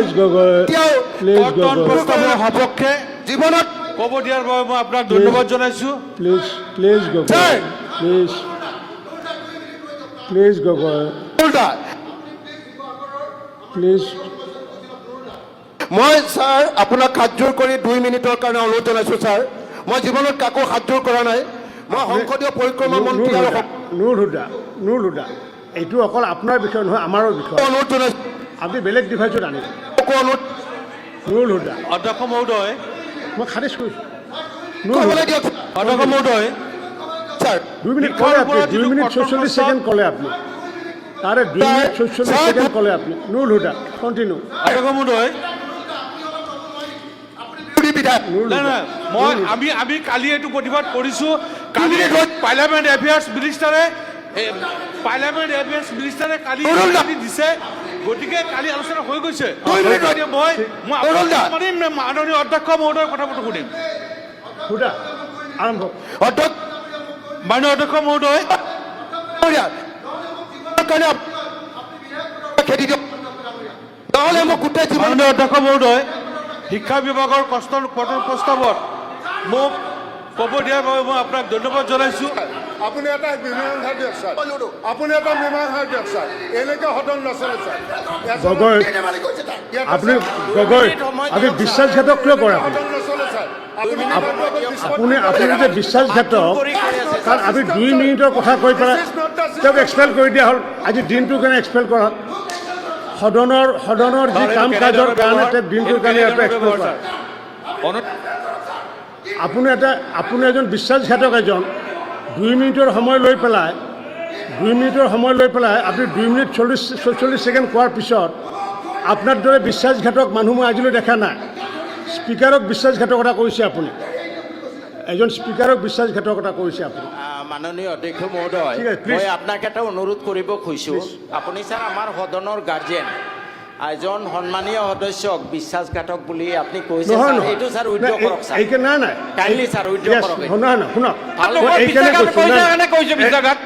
কৰ্তন প্ৰস্তাৱৰ সপক্ষে জীৱনত ক'ব দিয়াৰ বাবে মই আপোনাক ধন্যবাদ জনাইছোঁ। Please Gogoi, please Gogoi, please. মই ছাৰ আপোনাক হাতযোৰ কৰি 2 মিনিটৰ কাৰণে অনুৰোধ জনাইছোঁ ছাৰ। মই জীৱনত কাকো হাতযোৰ কৰা নাই। মই সংসদীয় পৰিক্ৰমা মন্ত্ৰী আৰু নুৰ হুদা, এইটো অকল আপোনাৰ বিষয় নহয়, আমাৰো বিষয়। অনুৰোধ জনাইছোঁ আপুনি বেলেগ ডিভাইচত আনিব। নুৰ হুদা, অধ্যক্ষ মহোদয়, মই খাৰিজ কৰিছোঁ। অধ্যক্ষ মহোদয়, ছাৰ 2 মিনিট ক'লে আপুনি, 2 মিনিট 46 ছেকেণ্ড ক'লে আপুনি, তাৰে 2 মিনিট 46 ছেকেণ্ড ক'লে আপুনি। নুৰ হুদা, কণ্টিনিউ। অধ্যক্ষ মহোদয়, আমি কালি এইটো প্ৰতিবাদ কৰিছোঁ। কালি পাৰ্লামেণ্ট এফেয়াৰ্ছ মিনিষ্টাৰে কালি দিছে, গতিকে কালি আলোচনা হৈ গৈছে। মই মাননীয় অধ্যক্ষ মহোদয়ৰ কথাটো শুনিম। হুদা আৰম্ভ। মাননীয় অধ্যক্ষ মহোদয়, মাননীয় অধ্যক্ষ মহোদয়, শিক্ষা বিভাগৰ কৰ্তন প্ৰস্তাৱত মোক ক'ব দিয়াৰ বাবে মই আপোনাক ধন্যবাদ জনাইছোঁ। আপুনি এটা মীমাংসা দিয়ক ছাৰ, আপুনি এটা মীমাংসা দিয়ক ছাৰ। এনেকৈ সদন নচলে ছাৰ। গগৈ, আপুনি গগৈ, আপুনি বিশ্বাসঘাতক কিয় কৰে? সদন নচলে ছাৰ। আপুনি যে বিশ্বাসঘাতক, কাৰণ আপুনি 2 মিনিটৰ কথা কৈ পেলাই তেওঁক এক্সপেল কৰি দিয়া হ'ল। আজি দিনটোৰ কাৰণে এক্সপেল কৰা হ'ল। সদনৰ যি কাম কাজৰ কাৰণে তেওঁ দিনটোৰ কাৰণে ইয়াতে এক্সপেল কৰা। আপুনি এজন বিশ্বাসঘাতক এজন। 2 মিনিটৰ সময় লৈ পেলাই আপুনি 2 মিনিট 44 ছেকেণ্ড কোৱাৰ পিছত আপোনাৰ দৰে বিশ্বাসঘাতক মানুহ মই আজিলৈ দেখা নাই। স্পীকাৰক বিশ্বাসঘাতকতা কৰিছে আপুনি, এজন স্পীকাৰক বিশ্বাসঘাতকতা কৰিছে আপুনি। মাননীয় অধ্যক্ষ মহোদয়, মই আপোনাক এটা অনুৰোধ কৰিব খুজিছোঁ। আপুনি ছাৰ আমাৰ সদনৰ গাৰ্জেন, এজন সন্মানীয় সদস্যক বিশ্বাসঘাতক বুলি আপুনি কৈছে, এইটো ছাৰ উইথড্ৰ কৰক ছাৰ। নাই কাইণ্ডলি ছাৰ উইথড্ৰ কৰক। শুনক, ভাল নহয়, বিশ্বাসঘাতক কৈছে কাৰণে কৈছে বিশ্বাসঘাত।